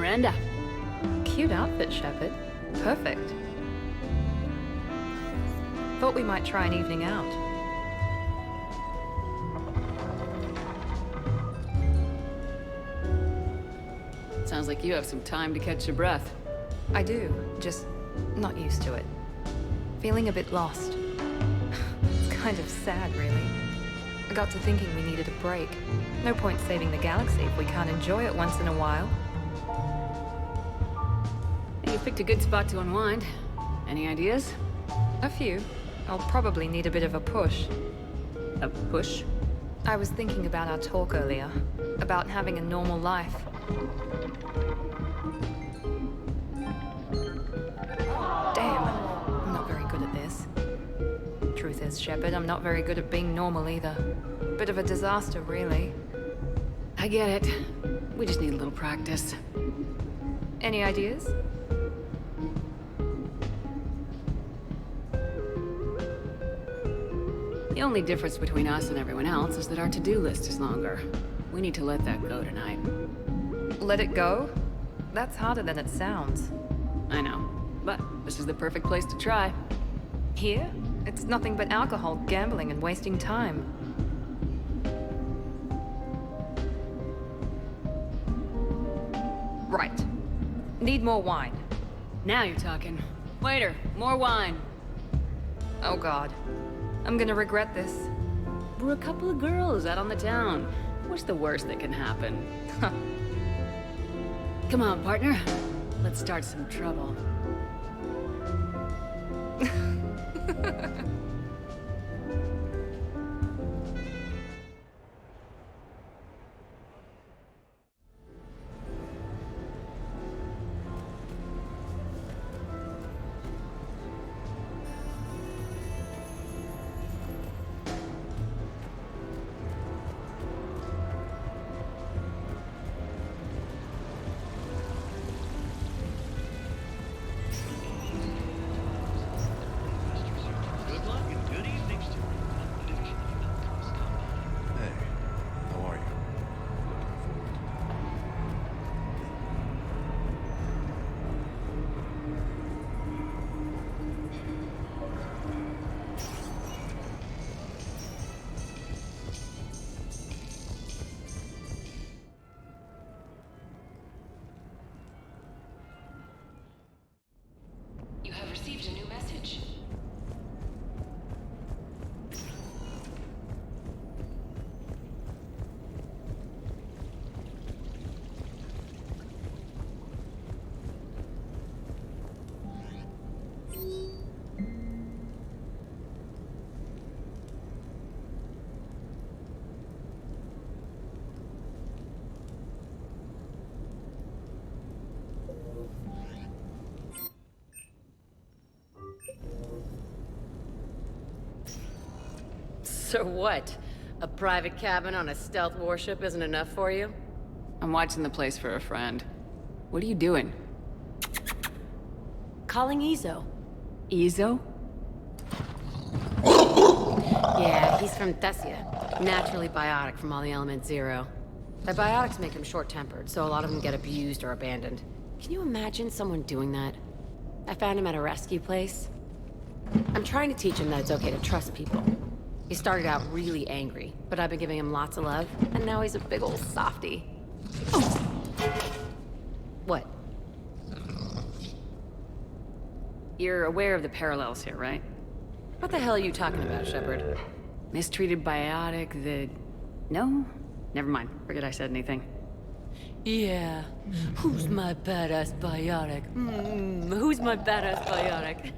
Miranda. Cute outfit, Shepard. Perfect. Thought we might try an evening out. Sounds like you have some time to catch your breath. I do, just not used to it. Feeling a bit lost. It's kind of sad, really. I got to thinking we needed a break. No point saving the galaxy if we can't enjoy it once in a while. You picked a good spot to unwind. Any ideas? A few. I'll probably need a bit of a push. A push? I was thinking about our talk earlier. About having a normal life. Damn, I'm not very good at this. Truth is, Shepard, I'm not very good at being normal either. Bit of a disaster, really. I get it. We just need a little practice. Any ideas? The only difference between us and everyone else is that our to-do list is longer. We need to let that go tonight. Let it go? That's harder than it sounds. I know, but this is the perfect place to try. Here? It's nothing but alcohol, gambling, and wasting time. Right. Need more wine. Now you're talking. Waiter, more wine. Oh god. I'm gonna regret this. We're a couple of girls out on the town. What's the worst that can happen? Come on, partner. Let's start some trouble. You have received a new message. So what? A private cabin on a stealth warship isn't enough for you? I'm watching the place for a friend. What are you doing? Calling Ezo. Ezo? Yeah, he's from Thessia. Naturally biotic from all the element zero. The biotics make him short-tempered, so a lot of them get abused or abandoned. Can you imagine someone doing that? I found him at a rescue place. I'm trying to teach him that it's okay to trust people. He started out really angry, but I've been giving him lots of love, and now he's a big old softie. What? You're aware of the parallels here, right? What the hell are you talking about, Shepard? Mistreated biotic, the... No? Never mind. Forget I said anything. Yeah. Who's my badass biotic? Who's my badass biotic?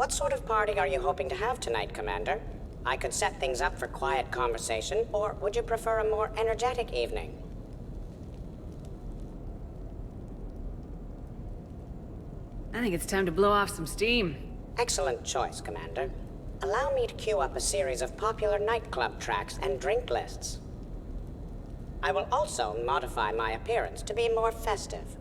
What sort of party are you hoping to have tonight, Commander? I could set things up for quiet conversation, or would you prefer a more energetic evening? I think it's time to blow off some steam. Excellent choice, Commander. Allow me to queue up a series of popular nightclub tracks and drink lists. I will also modify my appearance to be more festive.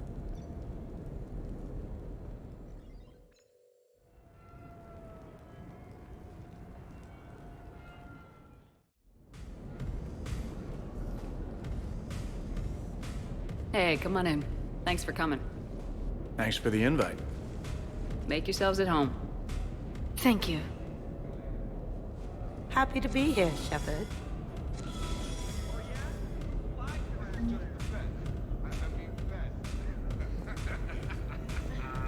Hey, come on in. Thanks for coming. Thanks for the invite. Make yourselves at home. Thank you. Happy to be here, Shepard.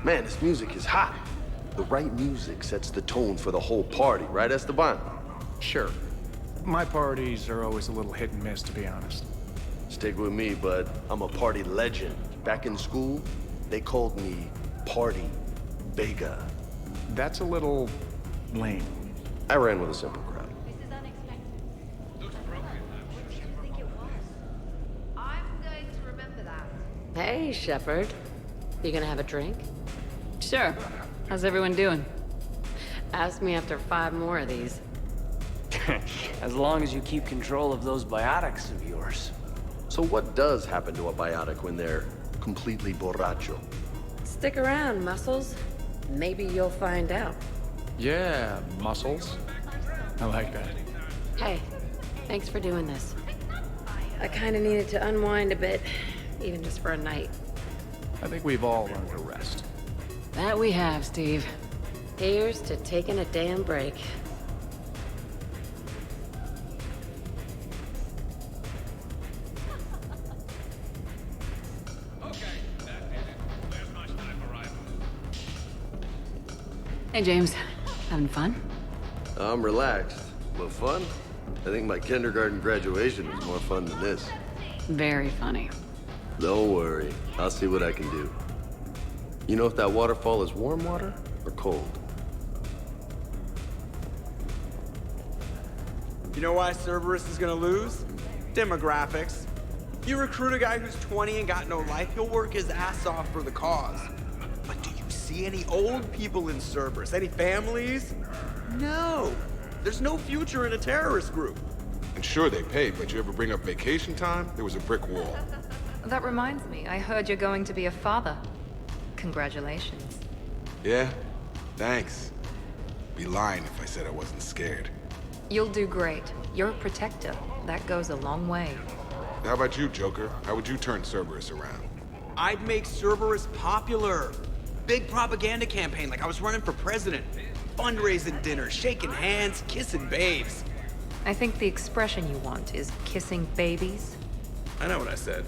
Man, this music is hot. The right music sets the tone for the whole party, right, Esteban? Sure. My parties are always a little hit and miss, to be honest. Stick with me, bud. I'm a party legend. Back in school, they called me Party Vega. That's a little lame. I ran with a simple crowd. This is unexpected. Looks broken. What do you think it was? I'm going to remember that. Hey, Shepard. You gonna have a drink? Sure. How's everyone doing? Ask me after 5 more of these. As long as you keep control of those biotics of yours. So what does happen to a biotic when they're completely borracho? Stick around, Muscles. Maybe you'll find out. Yeah, muscles. I like that. Hey, thanks for doing this. I kinda needed to unwind a bit, even just for a night. I think we've all learned to rest. That we have, Steve. Here's to taking a damn break. Hey, James. Having fun? I'm relaxed, but fun? I think my kindergarten graduation was more fun than this. Very funny. Don't worry, I'll see what I can do. You know if that waterfall is warm water or cold? You know why Cerberus is gonna lose? Demographics. You recruit a guy who's 20 and got no life, he'll work his ass off for the cause. But do you see any old people in Cerberus? Any families? No. There's no future in a terrorist group. And sure, they pay, but you ever bring up vacation time? There was a brick wall. That reminds me, I heard you're going to be a father. Congratulations. Yeah? Thanks. Be lying if I said I wasn't scared. You'll do great. You're a protector. That goes a long way. How about you, Joker? How would you turn Cerberus around? I'd make Cerberus popular. Big propaganda campaign like I was running for president. Fundraising dinners, shaking hands, kissing babes. I think the expression you want is kissing babies. I know what I said.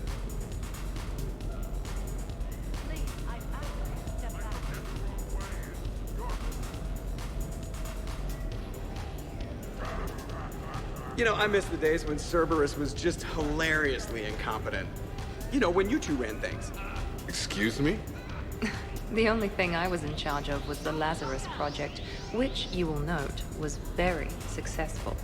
You know, I miss the days when Cerberus was just hilariously incompetent. You know, when you two ran things. Excuse me? The only thing I was in charge of was the Lazarus Project, which, you will note, was very successful.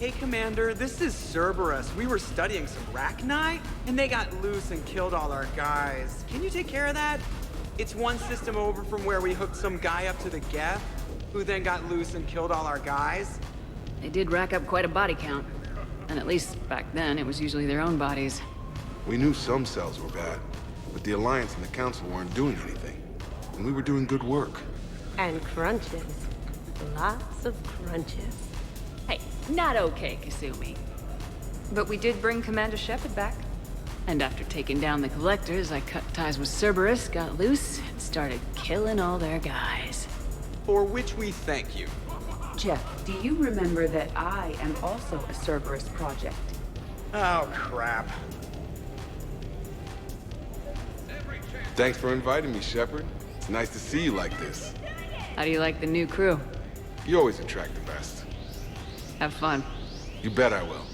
Hey, Commander, this is Cerberus. We were studying some Rachni, and they got loose and killed all our guys. Can you take care of that? It's one system over from where we hooked some guy up to the Geth, who then got loose and killed all our guys. They did rack up quite a body count. And at least back then, it was usually their own bodies. We knew some cells were bad, but the Alliance and the Council weren't doing anything. And we were doing good work. And crunches. Lots of crunches. Hey, not okay, Kasumi. But we did bring Commander Shepard back. And after taking down the Collectors, I cut ties with Cerberus, got loose, and started killing all their guys. For which we thank you. Jeff, do you remember that I am also a Cerberus project? Oh, crap. Thanks for inviting me, Shepard. It's nice to see you like this. How do you like the new crew? You always attract the best. Have fun. You bet I will.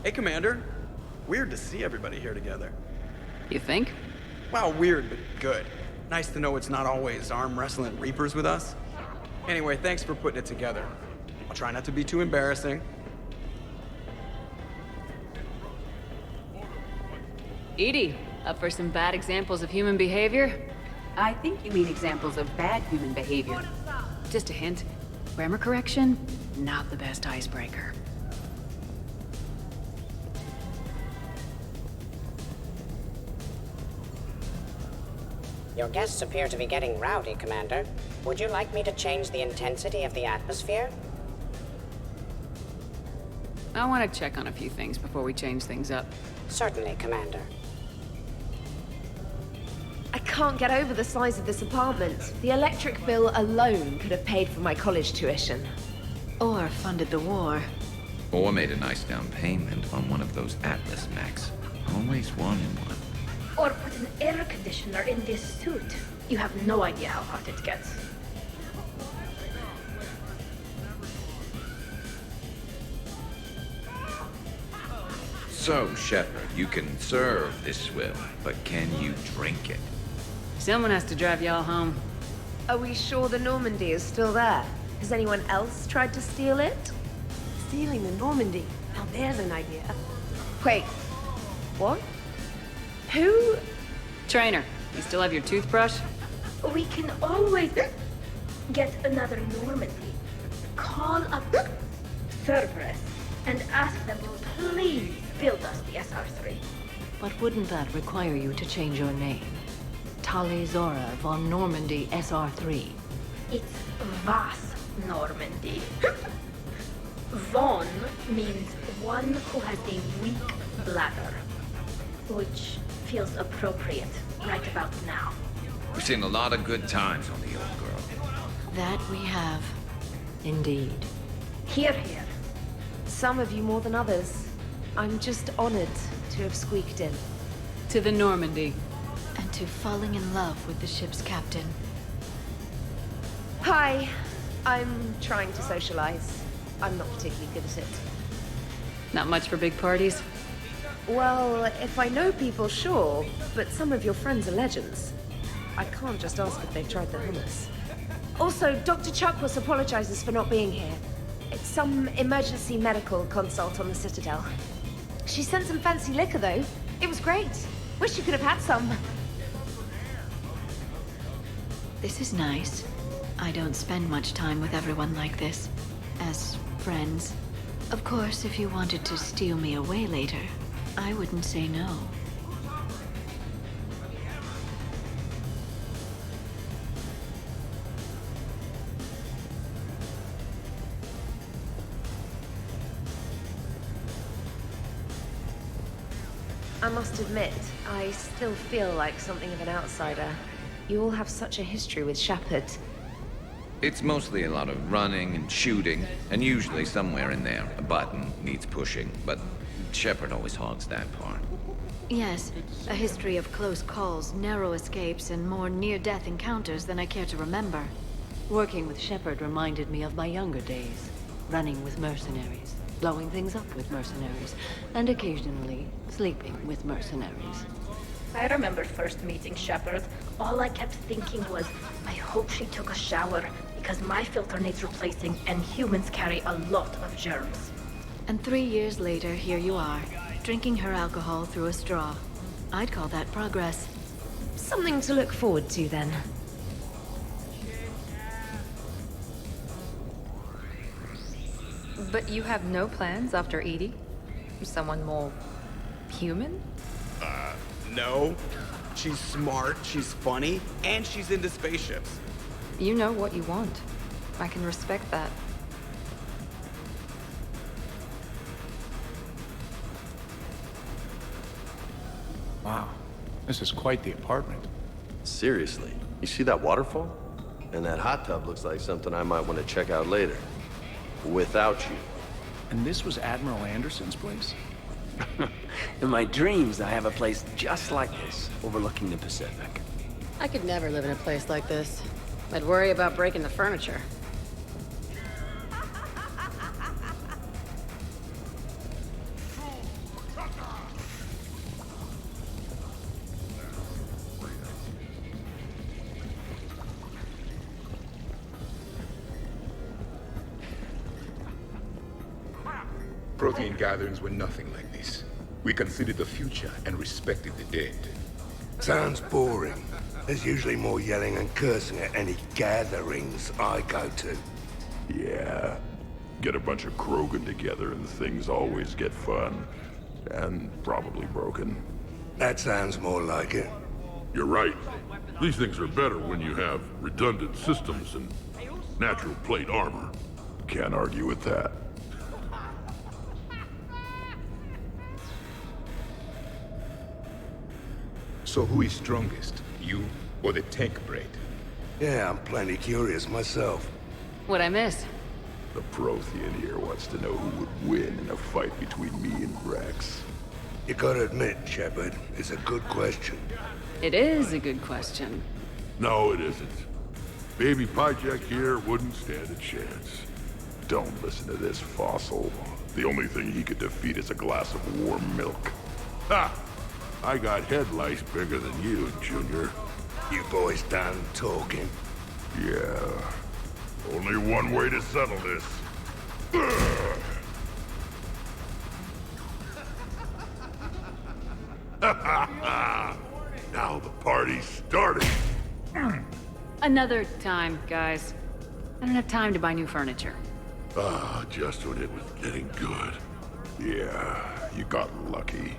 Hey, Commander. Weird to see everybody here together. You think? Well, weird, but good. Nice to know it's not always arm wrestling Reapers with us. Anyway, thanks for putting it together. I'll try not to be too embarrassing. Edie, up for some bad examples of human behavior? I think you mean examples of bad human behavior. Just a hint. Grammar correction, not the best icebreaker. Your guests appear to be getting rowdy, Commander. Would you like me to change the intensity of the atmosphere? I want to check on a few things before we change things up. Certainly, Commander. I can't get over the size of this apartment. The electric bill alone could have paid for my college tuition. Or funded the war. Or made a nice down payment on one of those Atlas mechs. Always wanted one. Or put an air conditioner in this suit. You have no idea how hot it gets. So, Shepard, you can serve this swill, but can you drink it? Someone has to drive y'all home. Are we sure the Normandy is still there? Has anyone else tried to steal it? Stealing the Normandy. Now there's an idea. Wait. What? Who? Trainer, you still have your toothbrush? We can always get another Normandy. Call up Cerberus and ask them to please build us the SR-3. But wouldn't that require you to change your name? Tali Zora von Normandy SR-3. It's Vas Normandy. Von means one who has a weak bladder, which feels appropriate right about now. We've seen a lot of good times on the old girl. That we have. Indeed. Here, here. Some of you more than others. I'm just honored to have squeaked in. To the Normandy. And to falling in love with the ship's captain. Hi. I'm trying to socialize. I'm not particularly good at it. Not much for big parties? Well, if I know people, sure. But some of your friends are legends. I can't just ask if they've tried the hummus. Also, Dr. Chuckwus apologizes for not being here. It's some emergency medical consult on the Citadel. She sent some fancy liquor, though. It was great. Wish you could have had some. This is nice. I don't spend much time with everyone like this. As friends. Of course, if you wanted to steal me away later, I wouldn't say no. I must admit, I still feel like something of an outsider. You all have such a history with Shepard. It's mostly a lot of running and shooting, and usually somewhere in there, a button needs pushing, but Shepard always hogs that part. Yes, a history of close calls, narrow escapes, and more near-death encounters than I care to remember. Working with Shepard reminded me of my younger days. Running with mercenaries, blowing things up with mercenaries, and occasionally sleeping with mercenaries. I remember first meeting Shepard. All I kept thinking was, I hope she took a shower, because my filter needs replacing, and humans carry a lot of germs. And 3 years later, here you are, drinking her alcohol through a straw. I'd call that progress. Something to look forward to, then. But you have no plans after Edie? Someone more human? No. She's smart, she's funny, and she's into spaceships. You know what you want. I can respect that. Wow, this is quite the apartment. Seriously, you see that waterfall? And that hot tub looks like something I might want to check out later. Without you. And this was Admiral Anderson's place? In my dreams, I have a place just like this, overlooking the Pacific. I could never live in a place like this. I'd worry about breaking the furniture. Protean gatherings were nothing like this. We considered the future and respected the dead. Sounds boring. There's usually more yelling and cursing at any gatherings I go to. Yeah. Get a bunch of Krogan together and things always get fun. And probably broken. That sounds more like it. You're right. These things are better when you have redundant systems and natural plate armor. Can't argue with that. So who is strongest? You or the tech braid? Yeah, I'm plenty curious myself. What'd I miss? The Prothean here wants to know who would win in a fight between me and Rex. You gotta admit, Shepard, it's a good question. It is a good question. No, it isn't. Baby Pyjak here wouldn't stand a chance. Don't listen to this fossil. The only thing he could defeat is a glass of warm milk. Ha! I got head lice bigger than you, Junior. You boys done talking? Yeah. Only one way to settle this. Now the party's starting. Another time, guys. I don't have time to buy new furniture. Ah, just when it was getting good. Yeah, you got lucky.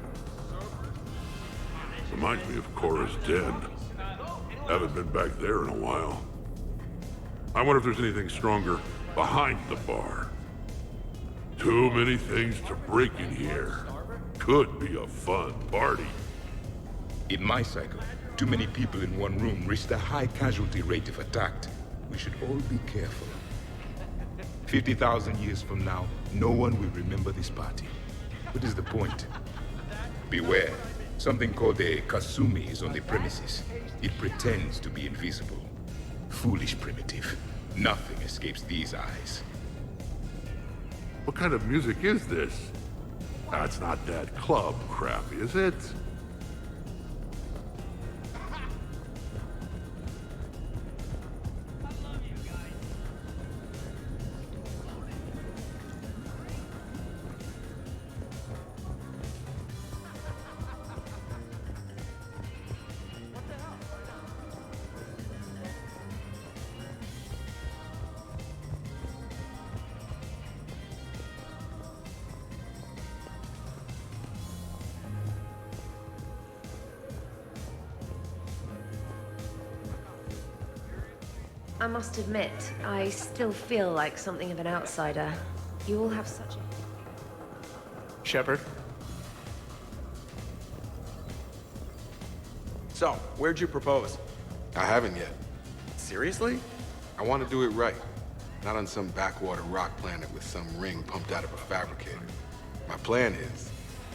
Reminds me of Cora's den. Haven't been back there in a while. I wonder if there's anything stronger behind the bar. Too many things to break in here. Could be a fun party. In my cycle, too many people in one room risked a high casualty rate if attacked. We should all be careful. 50,000 years from now, no one will remember this party. What is the point? Beware. Something called a Kasumi is on the premises. It pretends to be invisible. Foolish primitive. Nothing escapes these eyes. What kind of music is this? That's not that club crap, is it? I must admit, I still feel like something of an outsider. You all have such a... Shepard? So, where'd you propose? I haven't yet. Seriously? I want to do it right. Not on some backwater rock planet with some ring pumped out of a fabricator. My plan is,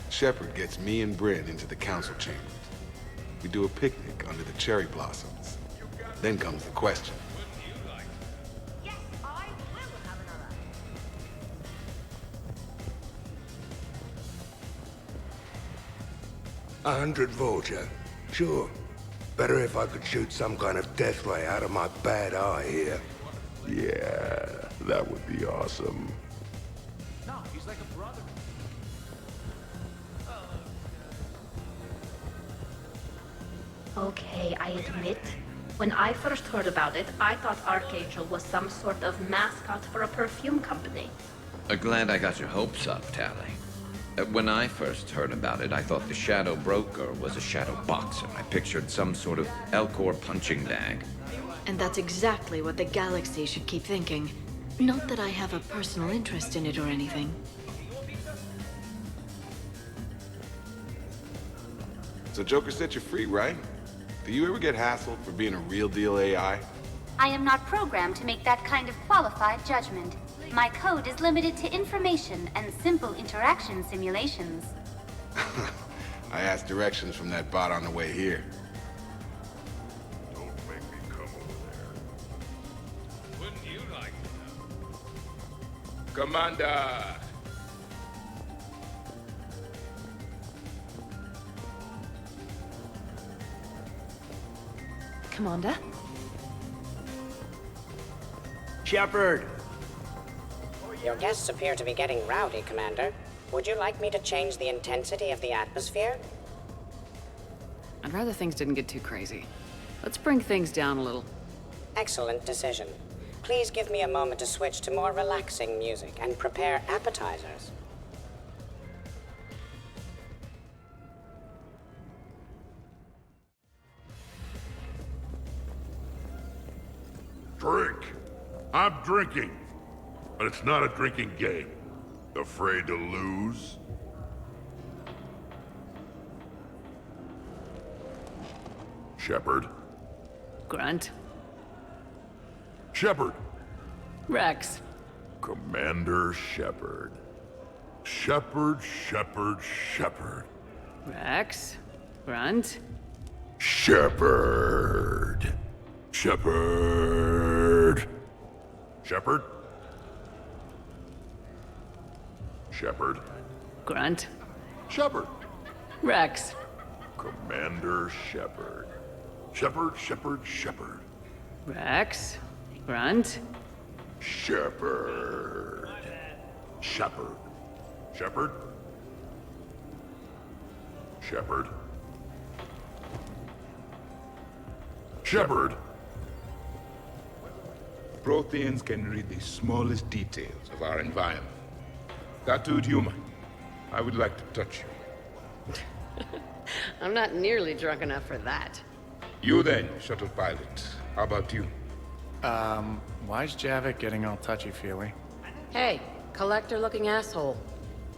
Shepard gets me and Bryn into the council chambers. We do a picnic under the cherry blossoms. Then comes the question. 100 Vulture. Sure. Better if I could shoot some kind of death ray out of my bad eye here. Yeah, that would be awesome. No, he's like a brother. Okay, I admit. When I first heard about it, I thought Archangel was some sort of mascot for a perfume company. Glad I got your hopes up, Tally. When I first heard about it, I thought the Shadow Broker was a shadow boxer. I pictured some sort of Elcor punching bag. And that's exactly what the galaxy should keep thinking. Not that I have a personal interest in it or anything. So Joker set you free, right? Do you ever get hassled for being a real deal AI? I am not programmed to make that kind of qualified judgment. My code is limited to information and simple interaction simulations. I asked directions from that bot on the way here. Don't make me come over there. Wouldn't you like to know? Commander! Commander? Shepard! Your guests appear to be getting rowdy, Commander. Would you like me to change the intensity of the atmosphere? I'd rather things didn't get too crazy. Let's bring things down a little. Excellent decision. Please give me a moment to switch to more relaxing music and prepare appetizers. Drink. I'm drinking. But it's not a drinking game. Afraid to lose? Shepard. Grunt. Shepard. Rex. Commander Shepard. Shepard, Shepard, Shepard. Rex. Grunt. Shepard. Shepard. Shepard. Shepard. Grunt. Shepard. Rex. Commander Shepard. Shepard, Shepard, Shepard. Rex. Grunt. Shepard. Shepard. Shepard. Shepard. Shepard. Protheans can read the smallest details of our environment. Tattooed human, I would like to touch you. I'm not nearly drunk enough for that. You then, shuttle pilot. How about you? Why's Javik getting all touchy-feely? Hey, collector-looking asshole.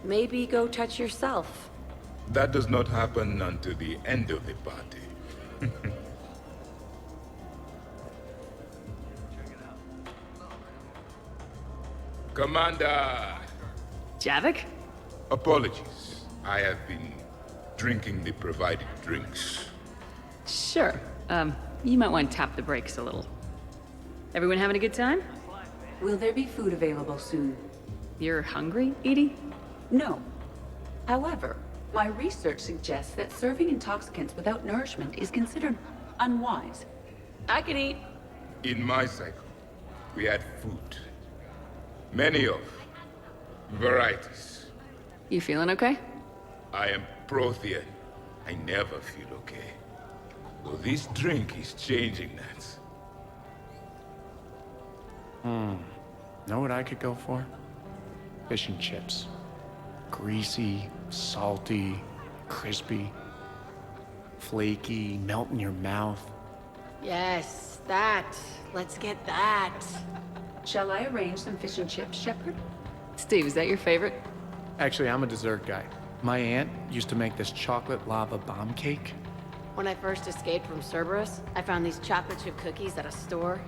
Maybe go touch yourself. That does not happen until the end of the party. Commander! Javik? Apologies. I have been drinking the provided drinks. Sure. You might want to tap the brakes a little. Everyone having a good time? Will there be food available soon? You're hungry, Edie? No. However, my research suggests that serving intoxicants without nourishment is considered unwise. I can eat. In my cycle, we had food. Many of varieties. You feeling okay? I am Prothean. I never feel okay. Though this drink is changing that. Know what I could go for? Fish and chips. Greasy, salty, crispy, flaky, melt in your mouth. Yes, that. Let's get that. Shall I arrange some fish and chips, Shepard? Steve, is that your favorite? Actually, I'm a dessert guy. My aunt used to make this chocolate lava bomb cake. When I first escaped from Cerberus, I found these chocolate chip cookies at a store.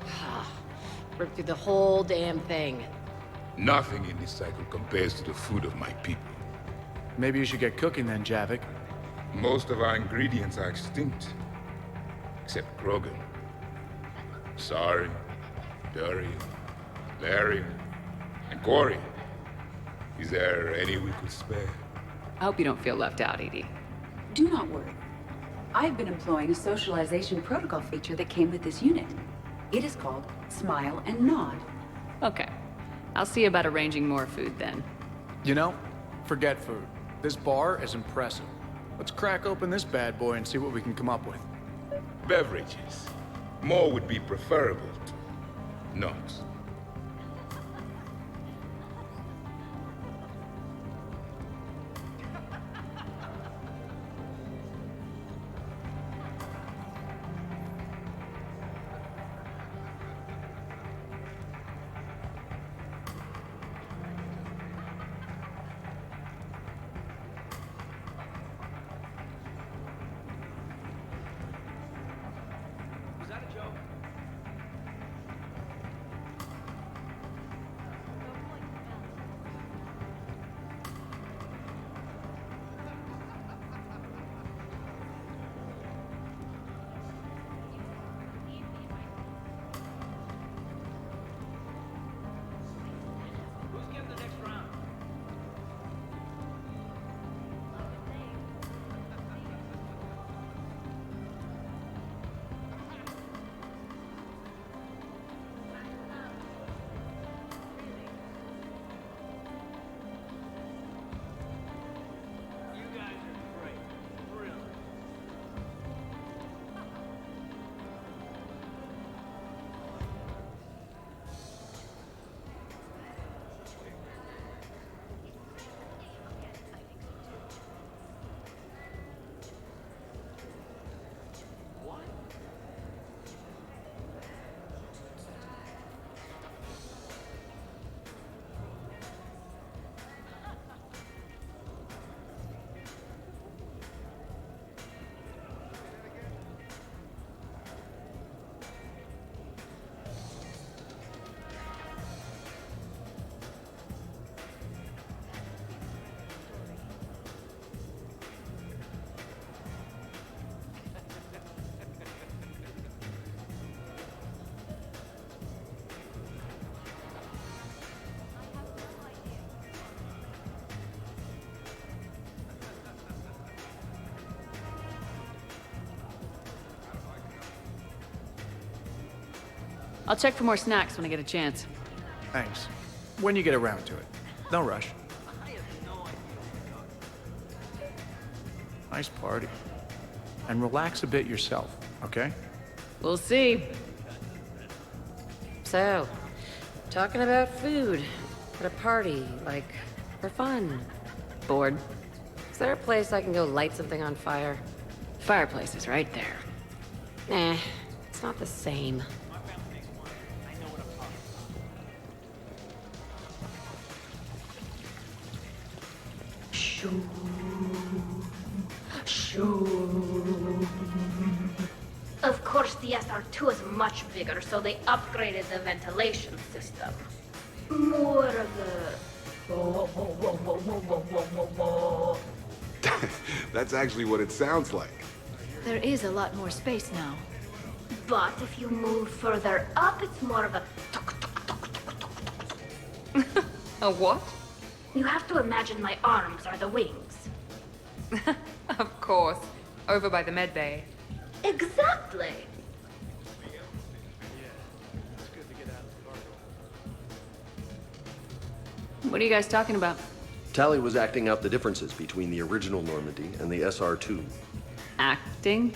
Ripped through the whole damn thing. Nothing in this cycle compares to the food of my people. Maybe you should get cooking then, Javik. Most of our ingredients are extinct. Except Krogan. Sorry, Durian, Larian, and Corian. Is there any we could spare? I hope you don't feel left out, Edie. Do not worry. I've been employing a socialization protocol feature that came with this unit. It is called Smile and Nod. Okay. I'll see about arranging more food then. You know, forget food. This bar is impressive. Let's crack open this bad boy and see what we can come up with. Beverages. More would be preferable to not. I'll check for more snacks when I get a chance. Thanks. When you get around to it. No rush. Nice party. And relax a bit yourself, okay? We'll see. So, talking about food at a party, like, for fun. Bored. Is there a place I can go light something on fire? Fireplace is right there. Nah, it's not the same. Of course, the SR2 is much bigger, so they upgraded the ventilation system. More of a... That's actually what it sounds like. There is a lot more space now. But if you move further up, it's more of a... A what? You have to imagine my arms are the wings. Of course. Over by the med bay. Exactly. What are you guys talking about? Tally was acting out the differences between the original Normandy and the SR2. Acting?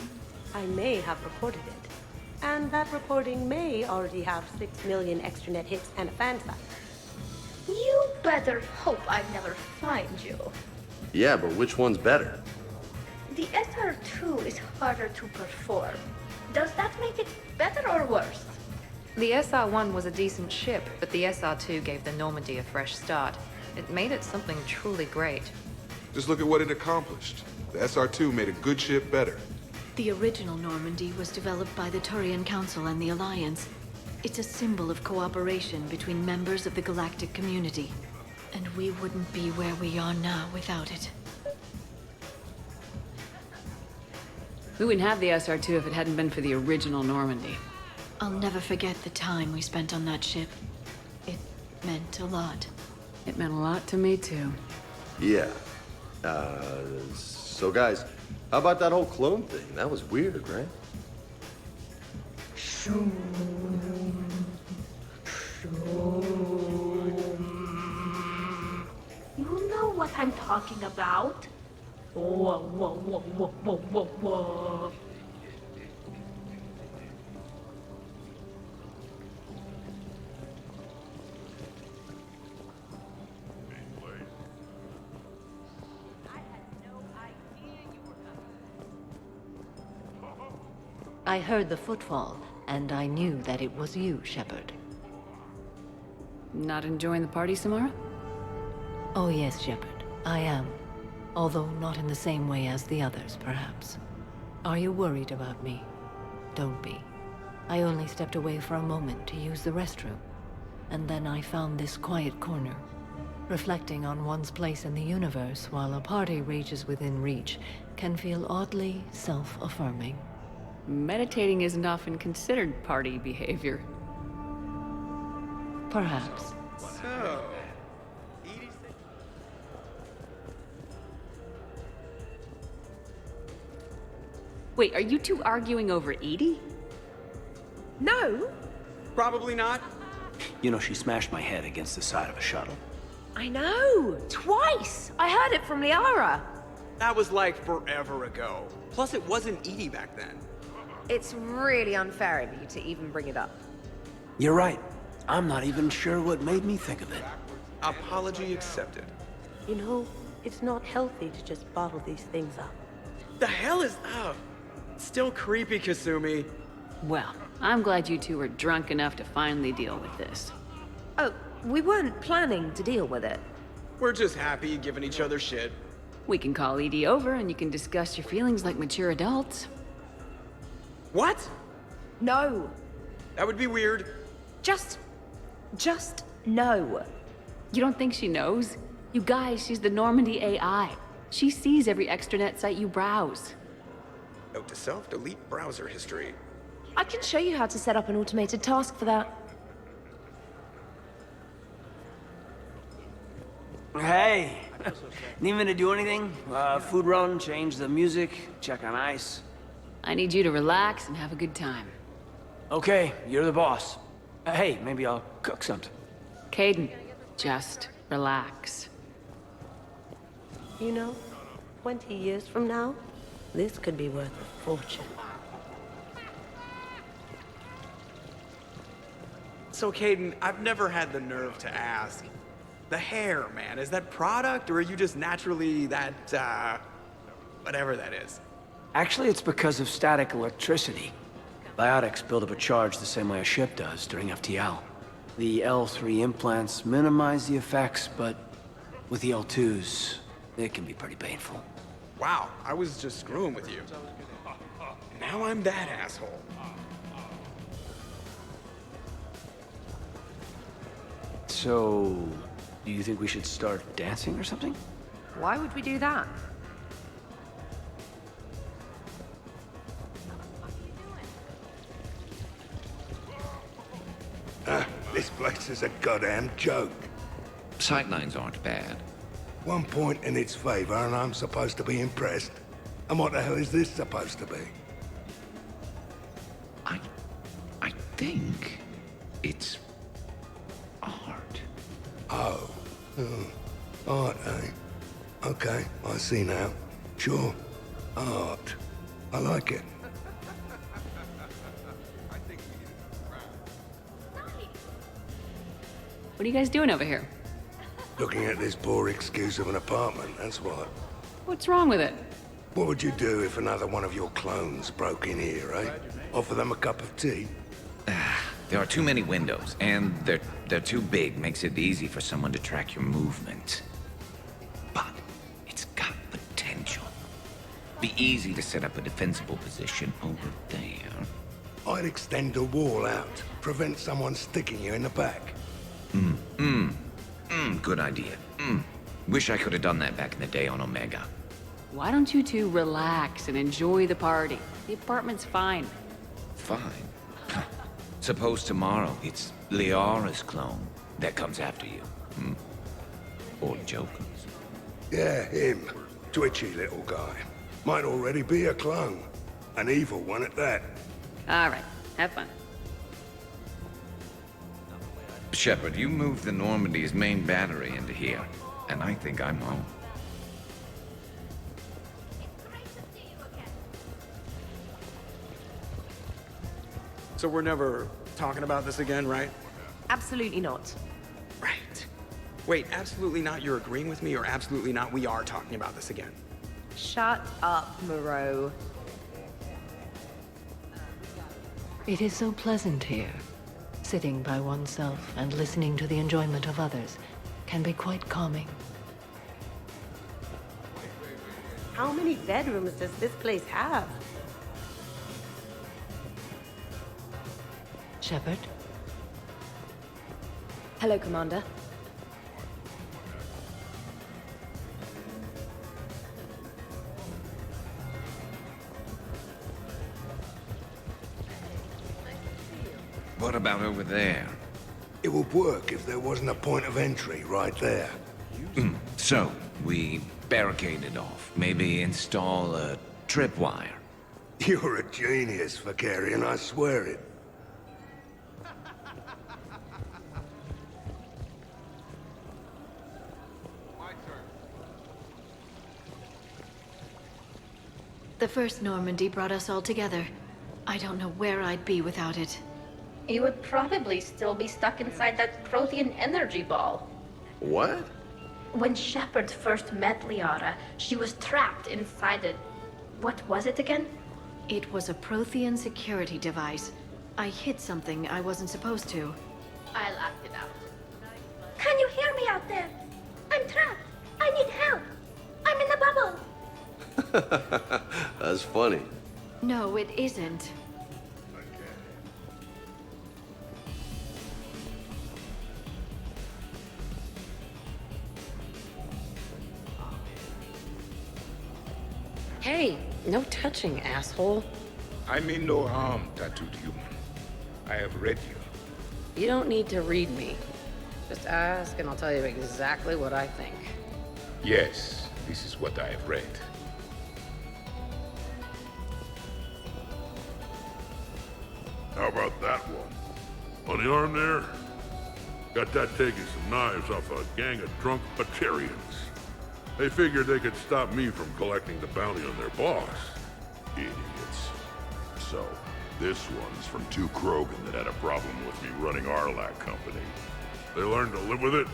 I may have recorded it. And that recording may already have 6 million extranet hits and a fan site. You better hope I never find you. Yeah, but which one's better? The SR2 is harder to perform. Does that make it better or worse? The SR-1 was a decent ship, but the SR-2 gave the Normandy a fresh start. It made it something truly great. Just look at what it accomplished. The SR2 made a good ship better. The original Normandy was developed by the Turian Council and the Alliance. It's a symbol of cooperation between members of the galactic community. And we wouldn't be where we are now without it. We wouldn't have the SR2 if it hadn't been for the original Normandy. I'll never forget the time we spent on that ship. It meant a lot. It meant a lot to me, too. Yeah. So guys, how about that whole clone thing? That was weird, right? You know what I'm talking about? Whoa, whoa, whoa, whoa, whoa, whoa, whoa. I heard the footfall, and I knew that it was you, Shepard. Not enjoying the party, Samara? Oh yes, Shepard, I am. Although not in the same way as the others, perhaps. Are you worried about me? Don't be. I only stepped away for a moment to use the restroom. And then I found this quiet corner. Reflecting on one's place in the universe while a party rages within reach can feel oddly self-affirming. Meditating isn't often considered party behavior. Perhaps. So, Wait, are you two arguing over Edie? No, probably not. You know, she smashed my head against the side of a shuttle. I know! Twice! I heard it from Liara. That was like forever ago. Plus, it wasn't Edie back then. It's really unfair of you to even bring it up. You're right. I'm not even sure what made me think of it. Apology accepted. you know, it's not healthy to just bottle these things up. The hell is up? Still creepy, Kasumi. Well, I'm glad you two were drunk enough to finally deal with this. Oh, we weren't planning to deal with it. We're just happy giving each other shit. We can call Edie over and you can discuss your feelings like mature adults. What? No. That would be weird. Just no. You don't think she knows? You guys, she's the Normandy AI. She sees every extranet site you browse. Note to self, delete browser history. I can show you how to set up an automated task for that. Hey! Need me to do anything? Food run, change the music, check on ice? I need you to relax and have a good time. Okay, you're the boss. Hey, maybe I'll cook something. Caden, just relax. You know, 20 years from now, this could be worth a fortune. So, Caden, I've never had the nerve to ask. The hair, man, is that product, or are you just naturally that, whatever that is? Actually, it's because of static electricity. Biotics build up a charge the same way a ship does during FTL. The L3 implants minimize the effects, but with the L2s, it can be pretty painful. Wow, I was just screwing with you. Now I'm that asshole. So, do you think we should start dancing or something? Why would we do that? This place is a goddamn joke. Sightlines aren't bad. One point in its favor and I'm supposed to be impressed. And what the hell is this supposed to be? I think it's art. Oh. Art, eh? Okay, I see now. Sure. Art. I like it. What are you guys doing over here? Looking at this poor excuse of an apartment, that's what. What's wrong with it? What would you do if another one of your clones broke in here, eh? Offer them a cup of tea? There are too many windows, and they're too big. Makes it easy for someone to track your movement. But it's got potential. Be easy to set up a defensible position over there. I'd extend a wall out, prevent someone sticking you in the back. Good idea. Wish I could have done that back in the day on Omega. Why don't you two relax and enjoy the party? The apartment's fine. Fine. Suppose tomorrow it's Liara's clone that comes after you. Or Joker's. Yeah, him. Twitchy little guy. Might already be a clone. An evil one at that. All right, have fun. Shepard, you moved the Normandy's main battery into here, and I think I'm home. So we're never talking about this again, right? Absolutely not. Right. Wait, absolutely not you're agreeing with me, or absolutely not we are talking about this again? Shut up, Moreau. It is so pleasant here. Sitting by oneself and listening to the enjoyment of others can be quite calming. How many bedrooms does this place have? Shepard? Hello, Commander. What about over there? It would work if there wasn't a point of entry right there. So, we barricade it off. Maybe install a tripwire. You're a genius, Vakarian, I swear it. The first Normandy brought us all together. I don't know where I'd be without it. You would probably still be stuck inside that Prothean energy ball. What? When Shepard first met Liara, she was trapped inside it. What was it again? It was a Prothean security device. I hit something I wasn't supposed to. I'll act it out. Can you hear me out there? I'm trapped. I need help. I'm in a bubble. That's funny. No, it isn't. Hey, no touching, asshole. I mean no harm, tattooed human. I have read you. You don't need to read me. Just ask and I'll tell you exactly what I think. Yes, this is what I have read. How about that one? On the arm there? Got that taking some knives off a gang of drunk Batarians. They figured they could stop me from collecting the bounty on their boss. Idiots. So, this one's from two Krogan that had a problem with me running Arlac Company. They learned to live with it?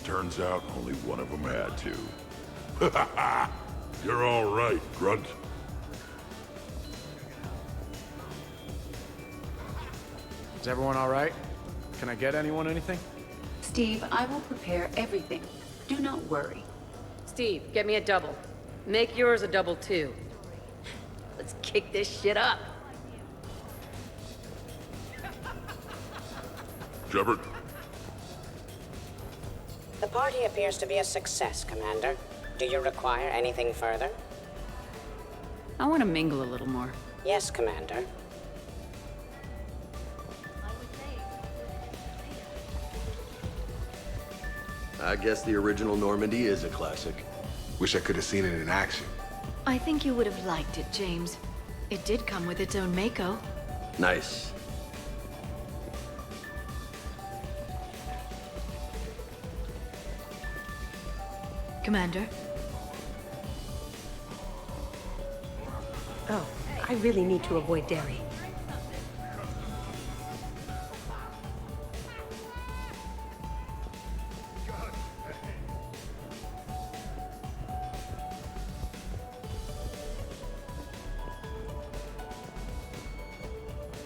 Turns out only one of them had to. You're all right, Grunt. Is everyone all right? Can I get anyone anything? Steve, I will prepare everything. Do not worry. Steve, get me a double. Make yours a double too. Let's kick this shit up. Shepard? The party appears to be a success, Commander. Do you require anything further? I want to mingle a little more. Yes, Commander. I guess the original Normandy is a classic. Wish I could have seen it in action. I think you would have liked it, James. It did come with its own Mako. Nice. Commander? Oh, I really need to avoid dairy.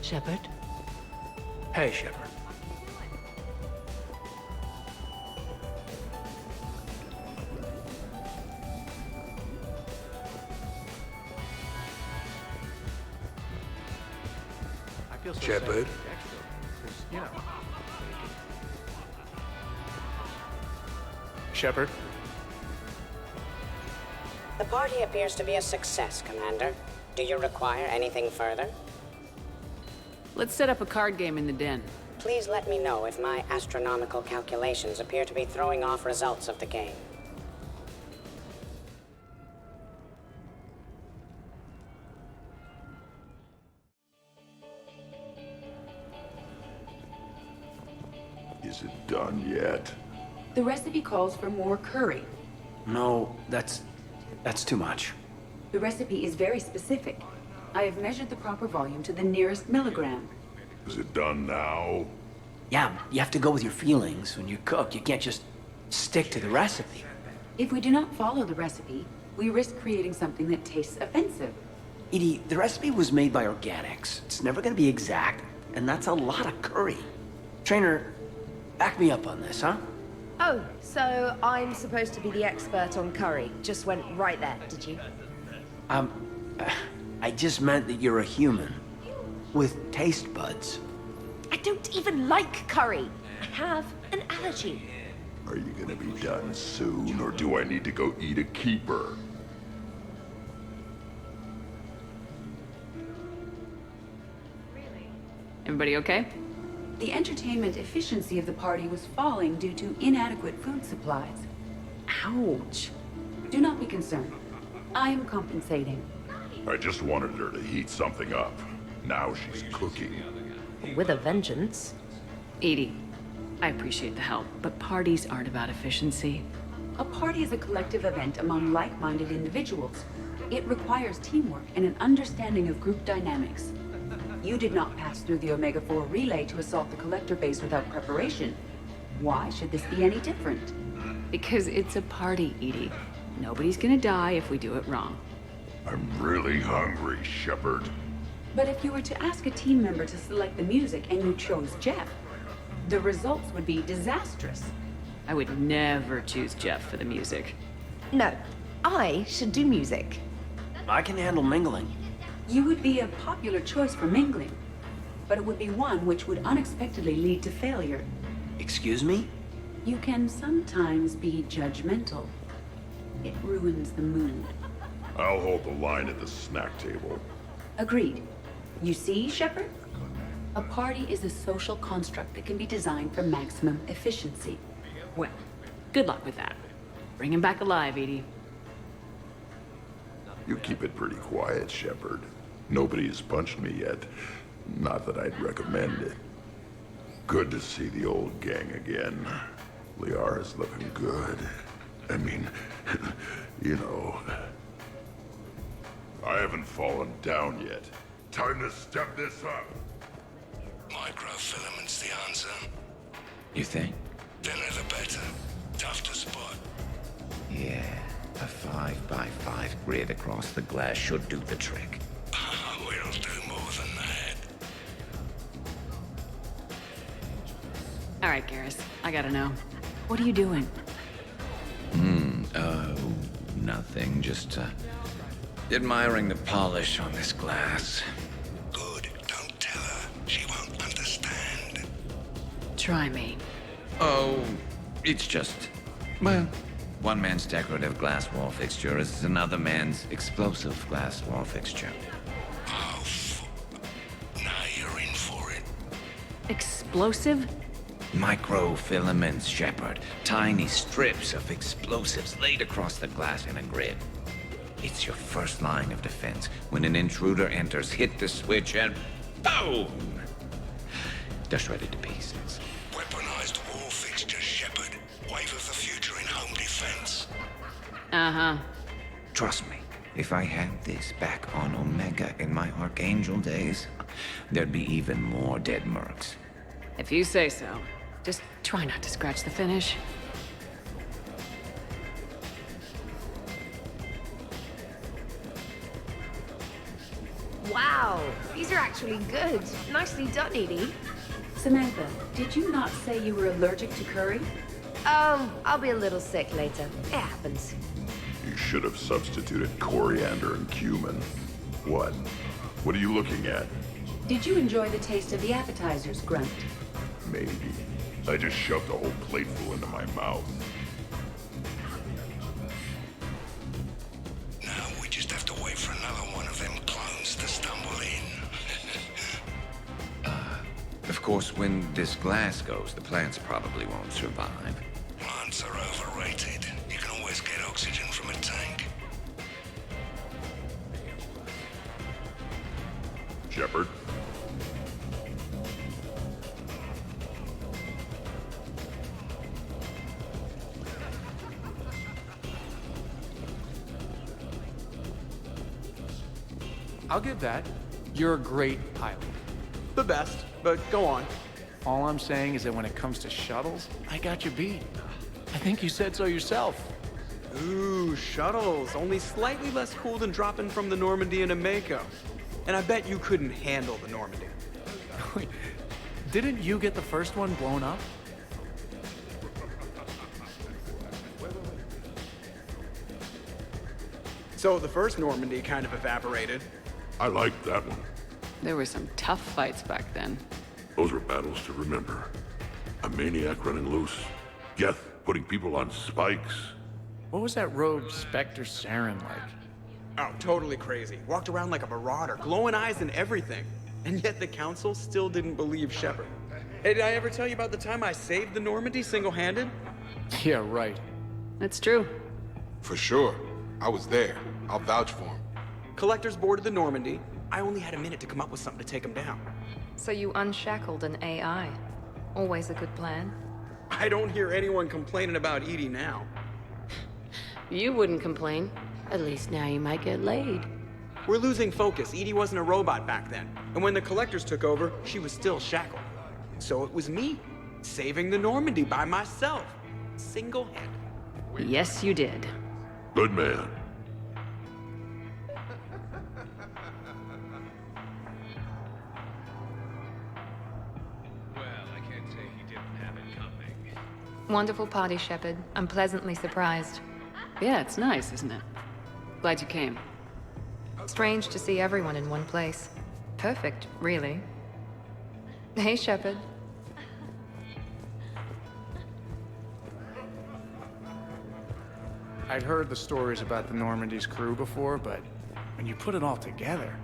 Shepard? Hey, Shepard. I feel so Shepard? sad for Dexter, 'cause, you know. Shepard? The party appears to be a success, Commander. Do you require anything further? Let's set up a card game in the den. Please let me know if my astronomical calculations appear to be throwing off results of the game. Is it done yet? The recipe calls for more curry. No, that's too much. The recipe is very specific. I have measured the proper volume to the nearest milligram. Is it done now? Yeah, you have to go with your feelings when you cook. You can't just stick to the recipe. If we do not follow the recipe, we risk creating something that tastes offensive. Edie, the recipe was made by organics. It's never gonna be exact, and that's a lot of curry. Trainer, back me up on this, huh? Oh, so I'm supposed to be the expert on curry. Just went right there, did you? I just meant that you're a human with taste buds. I don't even like curry. I have an allergy. Are you gonna be done soon, or do I need to go eat a keeper? Everybody okay? The entertainment efficiency of the party was falling due to inadequate food supplies. Ouch. Do not be concerned. I am compensating. I just wanted her to heat something up. Now she's cooking. With a vengeance. Edie, I appreciate the help, but parties aren't about efficiency. A party is a collective event among like-minded individuals. It requires teamwork and an understanding of group dynamics. You did not pass through the Omega-4 relay to assault the collector base without preparation. Why should this be any different? Because it's a party, Edie. Nobody's gonna die if we do it wrong. I'm really hungry, Shepard. But if you were to ask a team member to select the music and you chose Jeff, the results would be disastrous. I would never choose Jeff for the music. No, I should do music. I can handle mingling. You would be a popular choice for mingling, but it would be one which would unexpectedly lead to failure. Excuse me? You can sometimes be judgmental. It ruins the mood. I'll hold the line at the snack table. Agreed. You see, Shepard? A party is a social construct that can be designed for maximum efficiency. Well, good luck with that. Bring him back alive, Edie. You keep it pretty quiet, Shepard. Nobody has punched me yet. Not that I'd recommend it. Good to see the old gang again. Liara's looking good. I mean, you know... I haven't fallen down yet. Time to step this up. Microfilament's the answer. You think? Thinner the better. Tough to spot. Yeah, a 5x5 grid across the glass should do the trick. We'll do more than that. All right, Garrus, I gotta know. What are you doing? Nothing. Just, admiring the polish on this glass. Good. Don't tell her. She won't understand. Try me. Oh, it's just... Well, one man's decorative glass wall fixture is another man's explosive glass wall fixture. Oh, now you're in for it. Explosive? Microfilaments, Shepard. Tiny strips of explosives laid across the glass in a grid. It's your first line of defense. When an intruder enters, hit the switch and boom! They're shredded to pieces. Weaponized wall fixtures, Shepard. Wave of the future in home defense. Uh-huh. Trust me, if I had this back on Omega in my Archangel days, there'd be even more dead mercs. If you say so. Just try not to scratch the finish. Wow, these are actually good. Nicely done, Edie. Samantha, did you not say you were allergic to curry? I'll be a little sick later. It happens. You should have substituted coriander and cumin. What? What are you looking at? Did you enjoy the taste of the appetizers, Grunt? Maybe. I just shoved a whole plateful into my mouth. Now we just have to wait for another one of them clones to stumble in. Of course, when this glass goes, the plants probably won't survive. Plants are overrated. You can always get oxygen from a tank. Shepard? I'll give that. You're a great pilot. The best, but go on. All I'm saying is that when it comes to shuttles, I got you beat. I think you said so yourself. Ooh, shuttles. Only slightly less cool than dropping from the Normandy into Mako. And I bet you couldn't handle the Normandy. Wait, didn't you get the first one blown up? So the first Normandy kind of evaporated. I liked that one. There were some tough fights back then. Those were battles to remember. A maniac running loose. Geth putting people on spikes. What was that rogue Spectre Saren like? Oh, totally crazy. Walked around like a marauder, glowing eyes and everything. And yet the Council still didn't believe Shepard. Hey, did I ever tell you about the time I saved the Normandy single-handed? Yeah, right. That's true. For sure. I was there. I'll vouch for him. Collectors boarded the Normandy. I only had a minute to come up with something to take them down. So you unshackled an AI. Always a good plan. I don't hear anyone complaining about Edie now. You wouldn't complain. At least now you might get laid. We're losing focus. Edie wasn't a robot back then. And when the Collectors took over, she was still shackled. So it was me, saving the Normandy by myself. Single-handed. Yes, you did. Good man. Wonderful party, Shepard. I'm pleasantly surprised. Yeah, it's nice, isn't it? Glad you came. Strange to see everyone in one place. Perfect, really. Hey, Shepard. I'd heard the stories about the Normandy's crew before, but when you put it all together,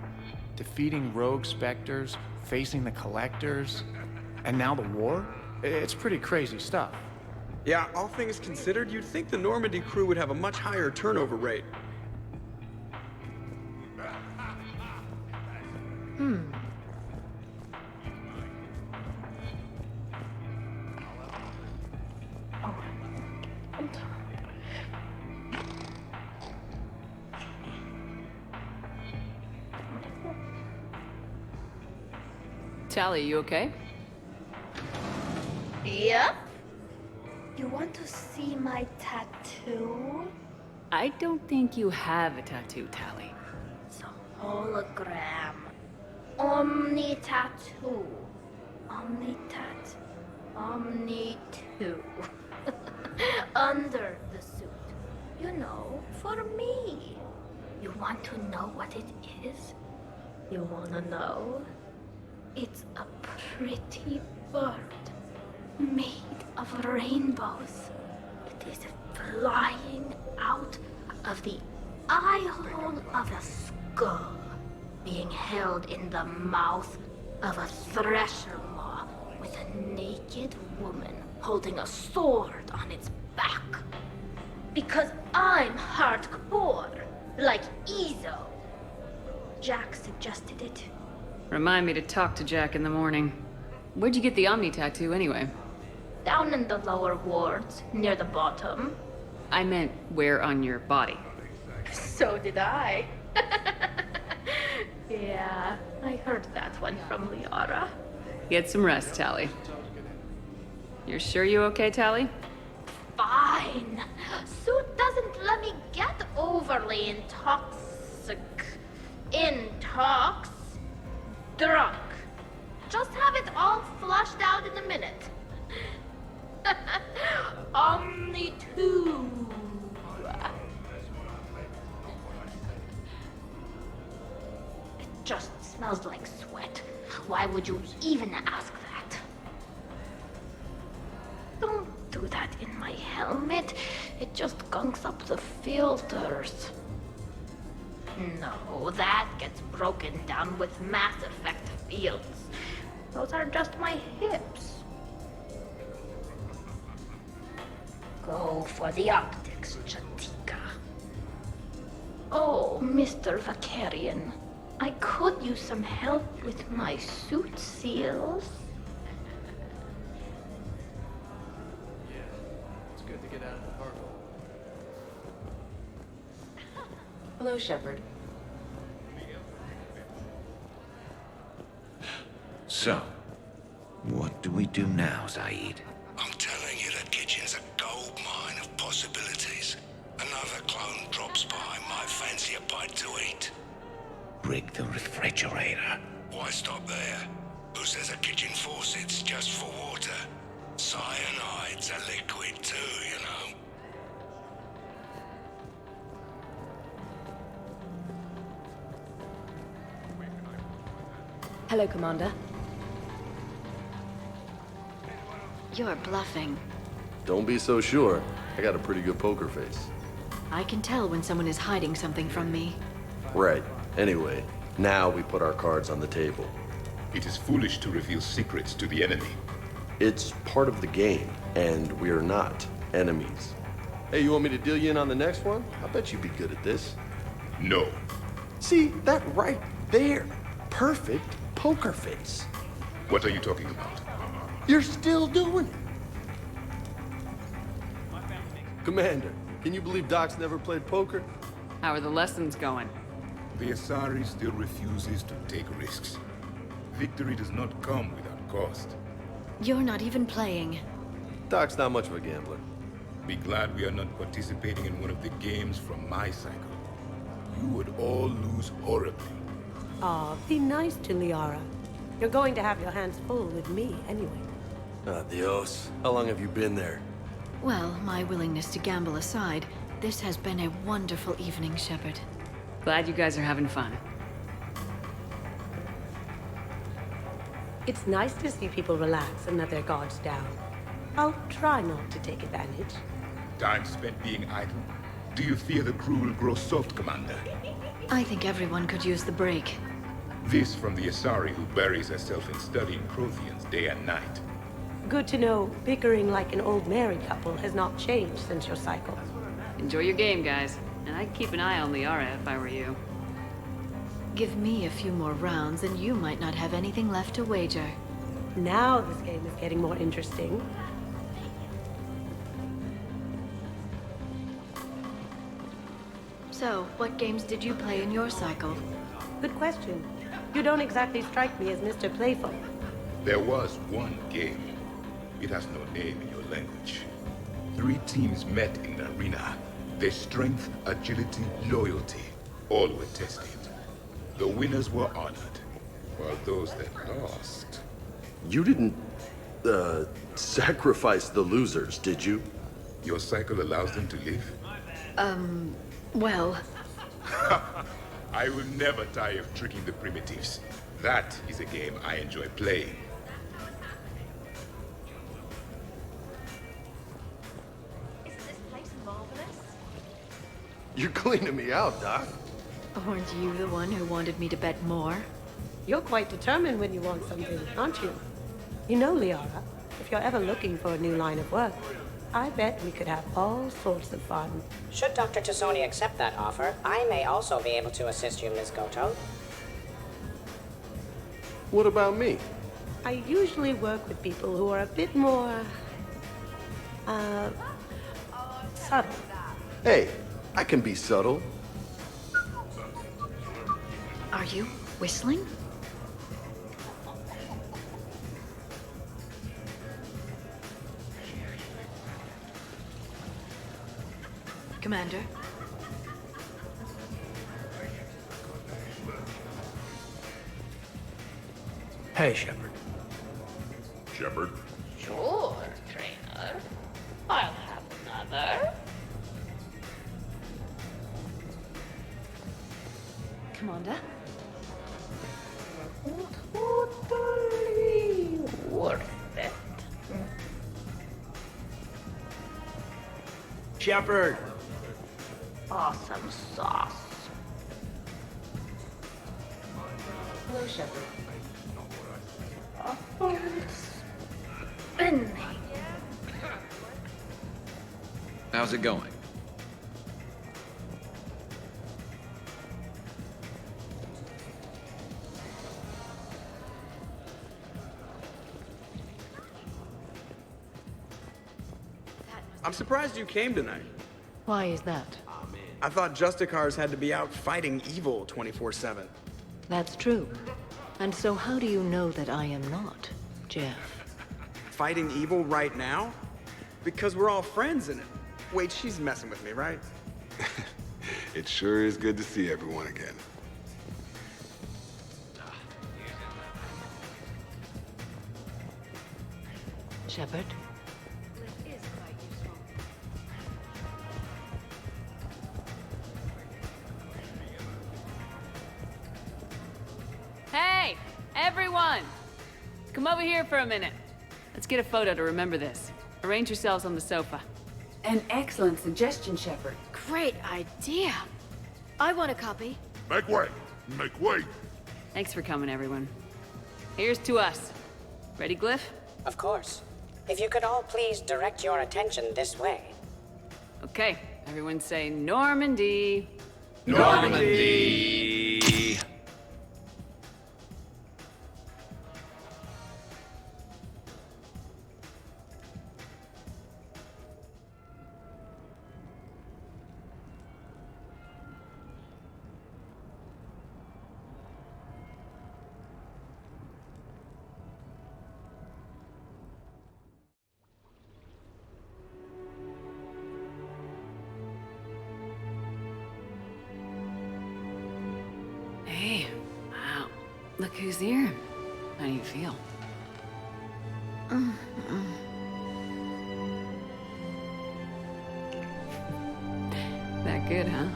defeating rogue Spectres, facing the Collectors, and now the war, it's pretty crazy stuff. Yeah, all things considered, you'd think the Normandy crew would have a much higher turnover rate. Tally, you okay? Yep. You want to see my tattoo? I don't think you have a tattoo, Tally. It's a hologram. Omni tattoo. Omni tat. Omni 2. Under the suit. You know, for me. You want to know what it is? You wanna know? It's a pretty bird made of rainbows. It is flying out of the eye hole of a skull, being held in the mouth of a thresher maw with a naked woman holding a sword on its back. Because I'm hardcore, like Ezo. Jack suggested it. Remind me to talk to Jack in the morning. Where'd you get the Omni tattoo, anyway? Down in the lower wards, near the bottom. I meant where on your body. So did I. Yeah, I heard that one from Liara. Get some rest, Tally. You're sure you okay, Tally? Fine. Suit doesn't let me get overly drunk. Just have it all flushed out in a minute. Omni 2. It just smells like sweat. Why would you even ask that? Don't do that in my helmet. It just gunks up the filters. No, that gets broken down with Mass Effect fields. Those are just my hips. Go for the optics, Chatika. Oh, Mr. Vakarian. I could use some help with my suit seals. It's good to get out of the cargo. Hello, Shepard. So, what do we do now, Zaid? I'm telling you, that kitchen's a gold mine of possibilities. Another clone drops by, might fancy a bite to eat. Break the refrigerator. Why stop there? Who says a kitchen faucet's just for water? Cyanide's a liquid too, you know. Hello, Commander. You're bluffing. Don't be so sure. I got a pretty good poker face. I can tell when someone is hiding something from me. Right. Anyway, now we put our cards on the table. It is foolish to reveal secrets to the enemy. It's part of the game, and we're not enemies. Hey, you want me to deal you in on the next one? I bet you'd be good at this. No. See, that right there. Perfect poker face. What are you talking about? You're still doing it. Commander, can you believe Doc's never played poker? How are the lessons going? The Asari still refuses to take risks. Victory does not come without cost. You're not even playing. Doc's not much of a gambler. Be glad we are not participating in one of the games from my cycle. You would all lose horribly. Aw, be nice to Liara. You're going to have your hands full with me anyway. Adios. How long have you been there? Well, my willingness to gamble aside, this has been a wonderful evening, Shepard. Glad you guys are having fun. It's nice to see people relax and let their guards down. I'll try not to take advantage. Time spent being idle? Do you fear the crew will grow soft, Commander? I think everyone could use the break. This from the Asari who buries herself in studying Protheans day and night. Good to know bickering like an old married couple has not changed since your cycle. Enjoy your game, guys. And I'd keep an eye on Liara if I were you. Give me a few more rounds and you might not have anything left to wager. Now this game is getting more interesting. So, what games did you play in your cycle? Good question. You don't exactly strike me as Mr. Playful. There was one game. It has no name in your language. 3 teams met in the arena. Their strength, agility, loyalty, all were tested. The winners were honored, while those that lost... You didn't, sacrifice the losers, did you? Your cycle allows them to live? Well... I will never tire of tricking the primitives. That is a game I enjoy playing. Isn't this place marvelous? You're cleaning me out, Doc. Aren't you the one who wanted me to bet more? You're quite determined when you want something, aren't you? You know, Liara, if you're ever looking for a new line of work, I bet we could have all sorts of fun. Should Dr. Tassoni accept that offer, I may also be able to assist you, Ms. Goto. What about me? I usually work with people who are a bit more... subtle. Hey, I can be subtle. Are you whistling? Commander? Hey, Shepard. Shepard? Sure, trainer. I'll have another. Commander? Totally worth it. Shepard! Awesome sauce. Hello, Shepard. Spinning. How's it going? I'm surprised you came tonight. Why is that? I thought Justicars had to be out fighting evil 24/7. That's true. And so how do you know that I am not, Jeff? Fighting evil right now? Because we're all friends in it. Wait, she's messing with me, right? It sure is good to see everyone again. Shepard? Hey, everyone! Come over here for a minute. Let's get a photo to remember this. Arrange yourselves on the sofa. An excellent suggestion, Shepard. Great idea. I want a copy. Make way! Make way! Thanks for coming, everyone. Here's to us. Ready, Glyph? Of course. If you could all please direct your attention this way. Okay, everyone say Normandy. Normandy! Hey, wow. Look who's here. How do you feel? That good, huh?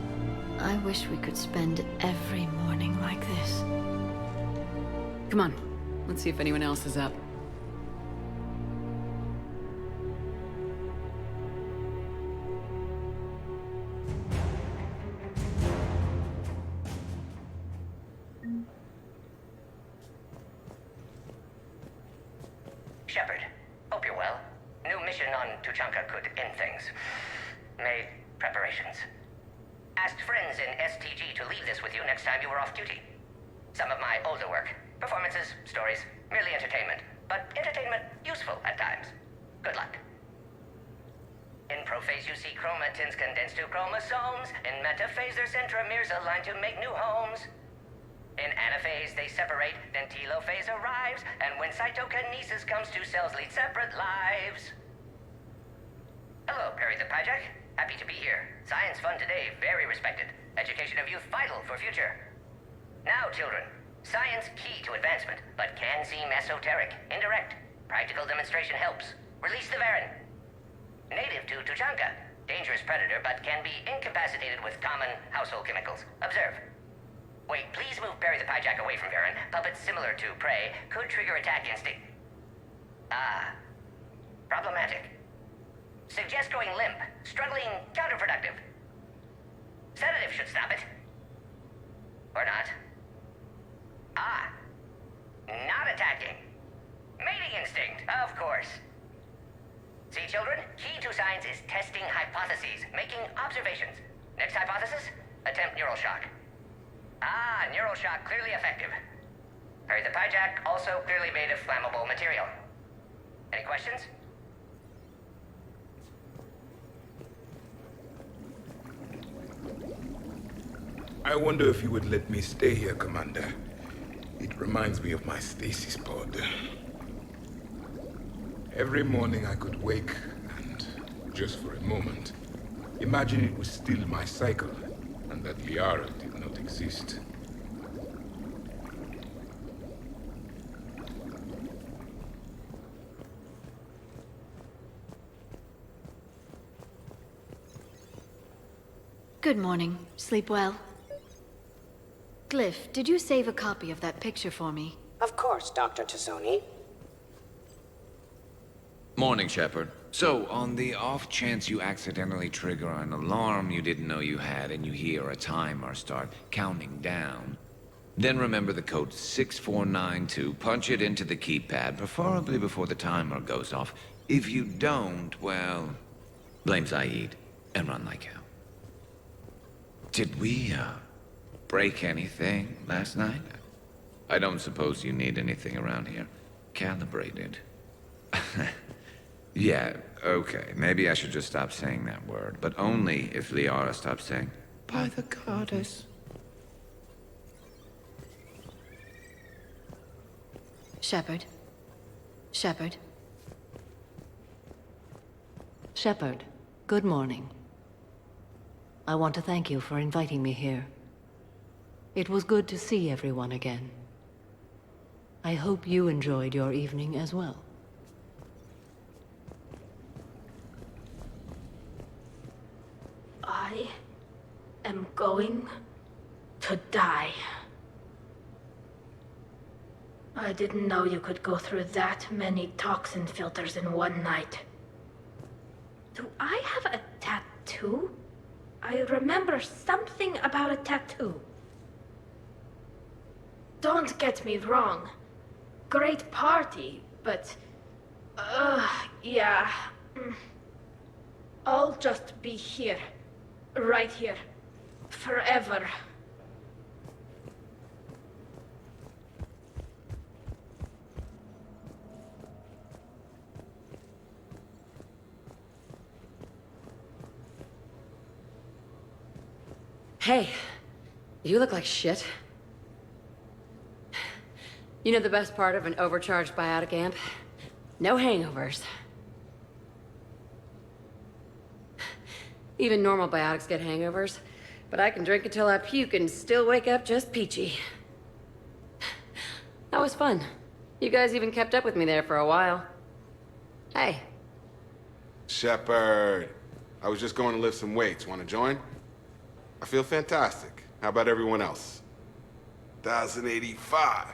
I wish we could spend every morning like this. Come on. Let's see if anyone else is up. Shepard, hope you're well. New mission on Tuchanka could end things. Made preparations. Asked friends in STG to leave this with you next time you were off duty. Some of my older work. Performances, stories, merely entertainment. But entertainment useful at times. Good luck. In prophase you see chromatins condensed to chromosomes. In metaphase their centromeres align to make new homes. In anaphase, they separate, then telophase arrives, and when cytokinesis comes, two cells lead separate lives. Hello, Perry the Pyjack. Happy to be here. Science fun today, very respected. Education of youth vital for future. Now, children, science key to advancement, but can seem esoteric, indirect. Practical demonstration helps. Release the Varen. Native to Tuchanka. Dangerous predator, but can be incapacitated with common household chemicals. Observe. Wait, please move Perry the Pyjack away from Varen. Puppets similar to prey could trigger attack instinct. Ah. Problematic. Suggest going limp. Struggling counterproductive. Sedative should stop it. Or not. Ah. Not attacking. Mating instinct, of course. See, children? Key to science is testing hypotheses, making observations. Next hypothesis? Attempt neural shock. Ah, neural shock clearly effective. Perry the Pyjack also clearly made of flammable material. Any questions? I wonder if you would let me stay here, Commander. It reminds me of my stasis pod. Every morning I could wake and, just for a moment, imagine it was still my cycle and that Liara did not exist. Good morning. Sleep well? Glyph, did you save a copy of that picture for me? Of course, Dr. Tassoni. Morning, Shepard. So, on the off chance you accidentally trigger an alarm you didn't know you had and you hear a timer start counting down, then remember the code 6492, punch it into the keypad, preferably before the timer goes off. If you don't, well, blame Zaid and run like hell. Did we, break anything last night? I don't suppose you need anything around here calibrated. Yeah, okay. Maybe I should just stop saying that word, but only if Liara stops saying, by the goddess. Shepard. Shepard. Shepard, good morning. I want to thank you for inviting me here. It was good to see everyone again. I hope you enjoyed your evening as well. I am going to die. I didn't know you could go through that many toxin filters in one night. Do I have a tattoo? I remember something about a tattoo. Don't get me wrong. Great party, but... yeah. I'll just be here. Right here. Forever. Hey, you look like shit. You know the best part of an overcharged biotic amp? No hangovers. Even normal biotics get hangovers, but I can drink until I puke and still wake up just peachy. That was fun. You guys even kept up with me there for a while. Hey. Shepard, I was just going to lift some weights. Want to join? I feel fantastic. How about everyone else? 1,085.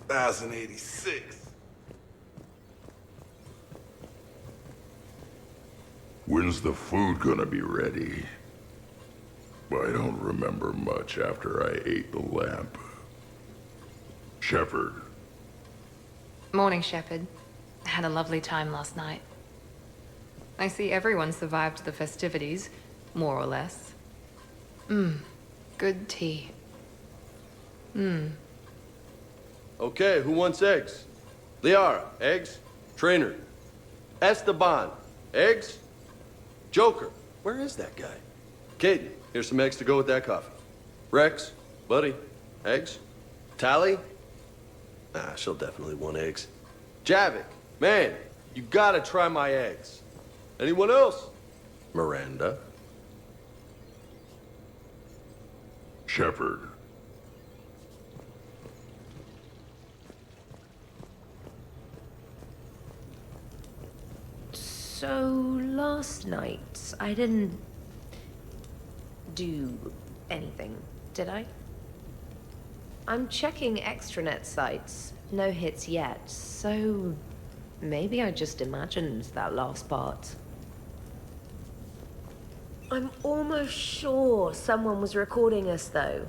1,086. When's the food gonna be ready? I don't remember much after I ate the lamp. Shepard. Morning, Shepard. I had a lovely time last night. I see everyone survived the festivities, more or less. Good tea. Okay, who wants eggs? Liara, eggs? Trainer. Esteban, eggs? Joker, where is that guy? Caden, here's some eggs to go with that coffee. Rex, buddy, eggs? Tally? Nah, she'll definitely want eggs. Javik, man, you gotta try my eggs. Anyone else? Miranda. Shepard. So, last night, I didn't do anything, did I? I'm checking extranet sites. No hits yet, so maybe I just imagined that last part. I'm almost sure someone was recording us, though.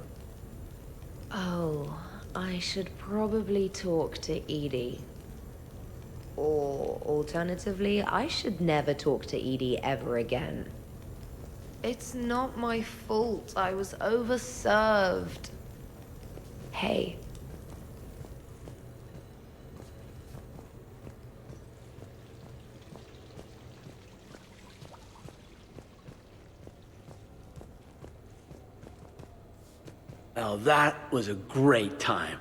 Oh, I should probably talk to Edie. Or, alternatively, I should never talk to Edie ever again. It's not my fault. I was overserved. Hey. Well, that was a great time.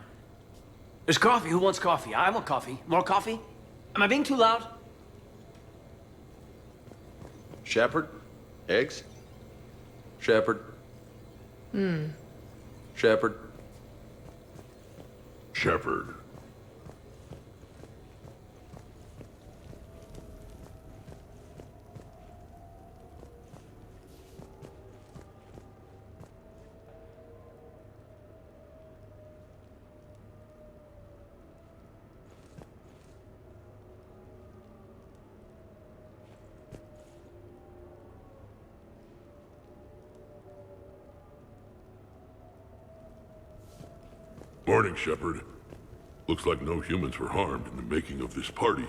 There's coffee. Who wants coffee? I want coffee. More coffee? Am I being too loud? Shepard? Eggs? Shepard? Shepard? Shepard. Morning, Shepard. Looks like no humans were harmed in the making of this party.